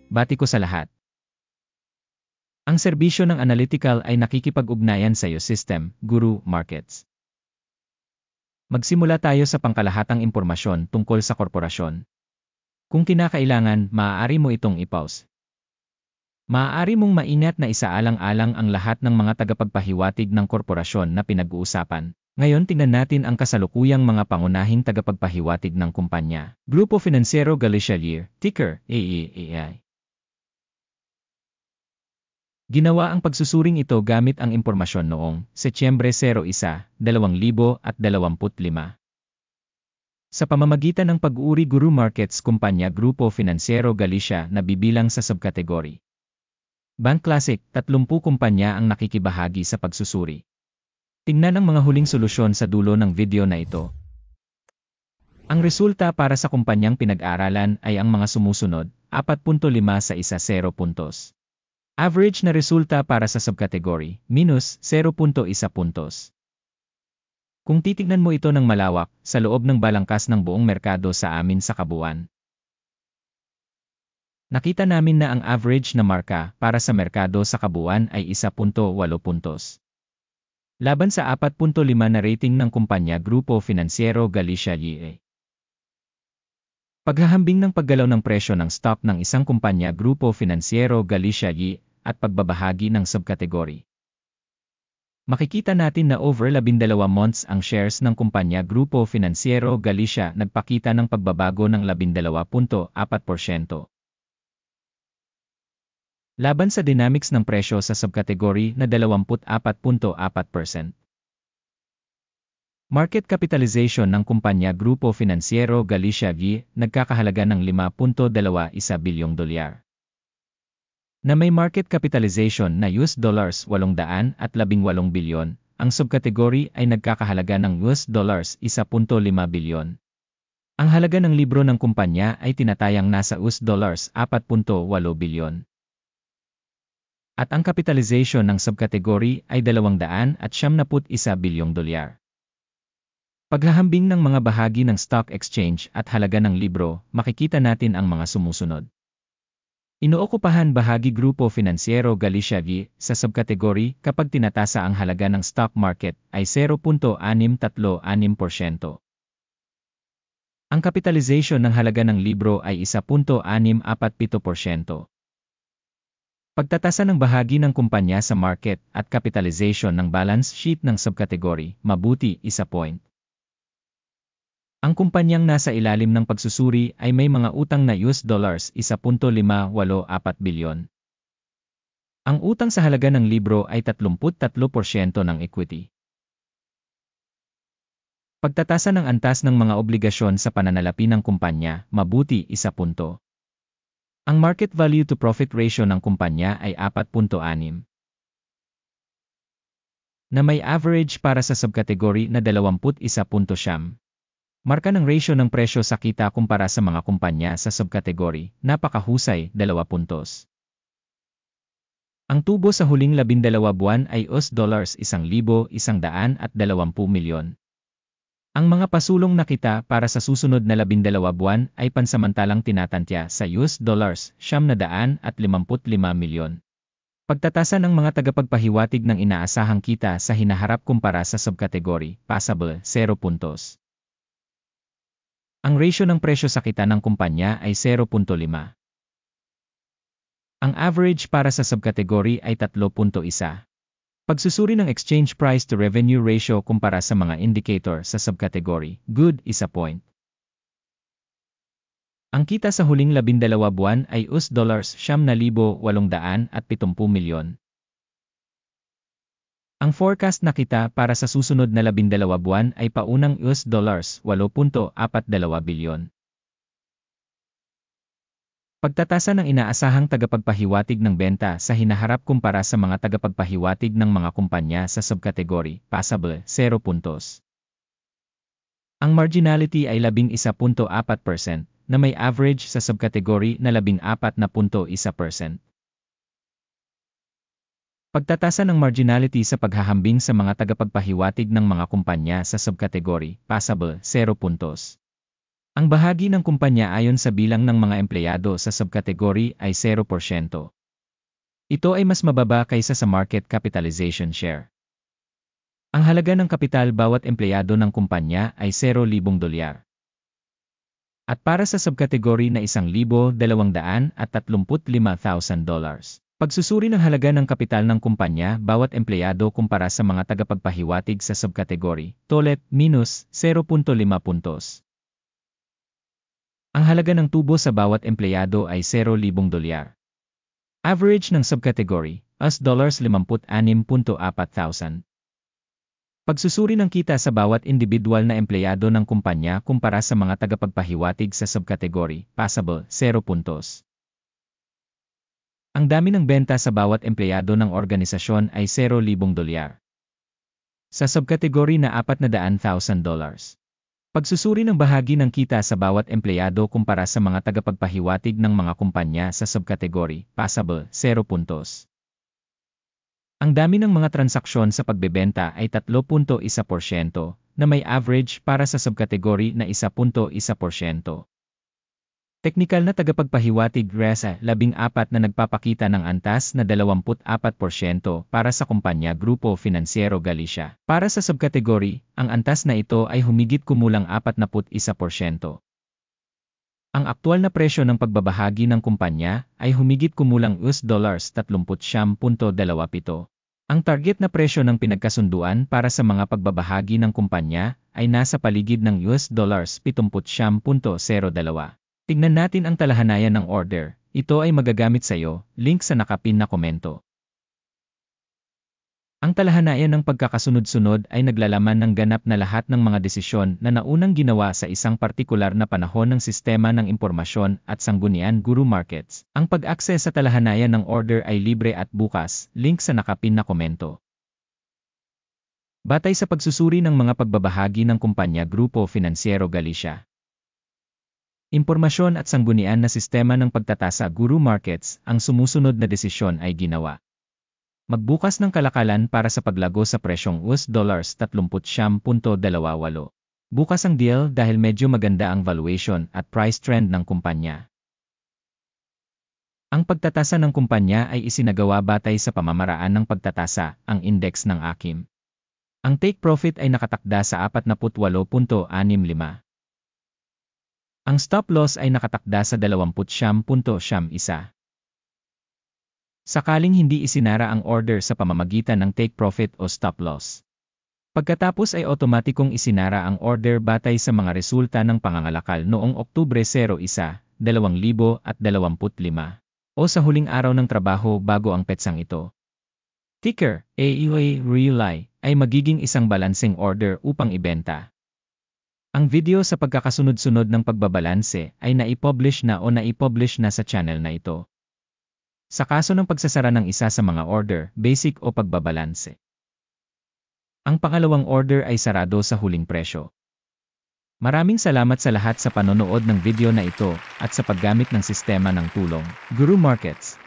bati ko sa lahat. Ang serbisyo ng analytical ay nakikipag-ugnayan sa iyo system, Guru Markets. Magsimula tayo sa pangkalahatang impormasyon tungkol sa korporasyon. Kung kinakailangan, maaari mo itong i-pause. Maaari mong maingat na isaalang-alang ang lahat ng mga tagapagpahiwatig ng korporasyon na pinag-uusapan. Ngayon tingnan natin ang kasalukuyang mga pangunahing tagapagpahiwatig ng kumpanya. Grupo Financiero Galicia Year, ticker, AEAI. Ginawa ang pagsusuring ito gamit ang impormasyon noong Setyembre 01, 2025. Sa pamamagitan ng pag-uuri Guru Markets kumpanya Grupo Financiero Galicia na bibilang sa subkategory. Bank Classic, 30 kumpanya ang nakikibahagi sa pagsusuri. Tingnan ang mga huling solusyon sa dulo ng video na ito. Ang resulta para sa kumpanyang pinag-aralan ay ang mga sumusunod, 4.5 sa 10 puntos. Average na resulta para sa subkategory, minus 0.1 puntos. Kung titignan mo ito ng malawak, sa loob ng balangkas ng buong merkado sa amin sa kabuuan, nakita namin na ang average na marka para sa merkado sa kabuuan ay 1.8 puntos. Laban sa 4.5 na rating ng kumpanya Grupo Financiero Galicia YE. Paghahambing ng paggalaw ng presyo ng stock ng isang kumpanya Grupo Financiero Galicia YE at pagbabahagi ng subkategory. Makikita natin na over 12 months ang shares ng kumpanya Grupo Financiero Galicia nagpakita ng pagbabago ng 12.4%. Laban sa dynamics ng presyo sa subkategory na 24.4%. Market capitalization ng kumpanya Grupo Financiero Galicia YE nagkakahalaga ng $5.21 bilyong. Na may market capitalization na $818 bilyon, ang subkategory ay nagkakahalaga ng $1.5 bilyon. Ang halaga ng libro ng kumpanya ay tinatayang nasa $4.8 bilyon. At ang capitalization ng subkategory ay $271 bilyong. Paghahambing ng mga bahagi ng stock exchange at halaga ng libro, makikita natin ang mga sumusunod. Inookupahan bahagi Grupo Financiero Galicia YE sa subkategory kapag tinatasa ang halaga ng stock market ay 0.636%. Ang capitalization ng halaga ng libro ay 1.647%. Pagtatasa ng bahagi ng kumpanya sa market at capitalization ng balance sheet ng subkategory, mabuti, 1 point. Ang kumpanyang nasa ilalim ng pagsusuri ay may mga utang na $1.584 bilyon. Ang utang sa halaga ng libro ay 33% ng equity. Pagtatasa ng antas ng mga obligasyon sa pananalapi ng kumpanya, mabuti, 1 punto. Ang market value to profit ratio ng kumpanya ay 4.6. Na may average para sa subkategory na 21.9. Marka ng ratio ng presyo sa kita kumpara sa mga kumpanya sa subkategory, napakahusay, 2 puntos. Ang tubo sa huling 12 buwan ay $1,120 milyon. Ang mga pasulong na kita para sa susunod na 12 buwan ay pansamantalang tinatantya sa $955 milyon. Pagtatasa ng mga tagapagpahiwatig ng inaasahang kita sa hinaharap kumpara sa subkategory, passable, 0 puntos. Ang ratio ng presyo sa kita ng kumpanya ay 0.5. Ang average para sa subkategory ay 3.1. Pagsusuri ng exchange price to revenue ratio kumpara sa mga indicator sa subkategory, good, 1 point. Ang kita sa huling 12 buwan ay $9,870 milyon. Ang forecast na kita para sa susunod na 12 buwan ay paunang $8.42 bilyon. Pagtatasa ng inaasahang tagapagpahiwatig ng benta sa hinaharap kumpara sa mga tagapagpahiwatig ng mga kumpanya sa subkategory, passable, 0 puntos. Ang marginality ay 11.4% na may average sa subkategory na 14.1%. Pagtatasa ng marginality sa paghahambing sa mga tagapagpahiwatig ng mga kumpanya sa subkategory, passable, 0 puntos. Ang bahagi ng kumpanya ayon sa bilang ng mga empleyado sa subkategory ay 0%. Ito ay mas mababa kaysa sa market capitalization share. Ang halaga ng kapital bawat empleyado ng kumpanya ay $0,000. At para sa subkategory na $1,235,000, pagsusuri ng halaga ng kapital ng kumpanya bawat empleyado kumpara sa mga tagapagpahiwatig sa subkategory, TOLEP, -0.5 puntos. Ang halaga ng tubo sa bawat empleyado ay $0,000. Average ng subkategory, $56.4,000. Pagsusuri ng kita sa bawat individual na empleyado ng kumpanya kumpara sa mga tagapagpahiwatig sa subkategory, passable, 0 puntos. Ang dami ng benta sa bawat empleyado ng organisasyon ay $0,000. Sa subkategory na $400,000. Pagsusuri ng bahagi ng kita sa bawat empleyado kumpara sa mga tagapagpahiwatig ng mga kumpanya sa subkategory, passable, 0 puntos. Ang dami ng mga transaksyon sa pagbebenta ay 3.1% na may average para sa subkategory na 1.1%. Teknikal na tagapagpahiwatig RESA 14 na nagpapakita ng antas na 24% para sa kumpanya Grupo Financiero Galicia. Para sa subkategory, ang antas na ito ay humigit kumulang 41%. Ang aktual na presyo ng pagbabahagi ng kumpanya ay humigit kumulang $30.27. Ang target na presyo ng pinagkasunduan para sa mga pagbabahagi ng kumpanya ay nasa paligid ng $70.02. Tignan natin ang talahanayan ng order. Ito ay magagamit sa iyo, link sa nakapin na komento. Ang talahanayan ng pagkakasunod-sunod ay naglalaman ng ganap na lahat ng mga desisyon na naunang ginawa sa isang partikular na panahon ng sistema ng impormasyon at sanggunian Guru Markets. Ang pag-access sa talahanayan ng order ay libre at bukas, link sa nakapin na komento. Batay sa pagsusuri ng mga pagbabahagi ng kumpanya Grupo Financiero Galicia. Impormasyon at sanggunian na sistema ng pagtatasa Guru Markets, ang sumusunod na desisyon ay ginawa. Magbukas ng kalakalan para sa paglago sa presyong $30.28. Bukas ang deal dahil medyo maganda ang valuation at price trend ng kumpanya. Ang pagtatasa ng kumpanya ay isinagawa batay sa pamamaraan ng pagtatasa, ang index ng AKIM. Ang take profit ay nakatakda sa 48.65. Ang stop loss ay nakatakda sa 20.91. Sakaling hindi isinara ang order sa pamamagitan ng take profit o stop loss. Pagkatapos ay otomatikong isinara ang order batay sa mga resulta ng pangangalakal noong Oktubre 01, 2025 o sa huling araw ng trabaho bago ang petsang ito. Ticker, AUA Relay, ay magiging isang balancing order upang ibenta. Ang video sa pagkakasunod-sunod ng pagbabalanse ay naipublish na o naipublish na sa channel na ito. Sa kaso ng pagsasara ng isa sa mga order, basic o pagbabalanse. Ang pangalawang order ay sarado sa huling presyo. Maraming salamat sa lahat sa panonood ng video na ito at sa paggamit ng sistema ng tulong, Guru Markets.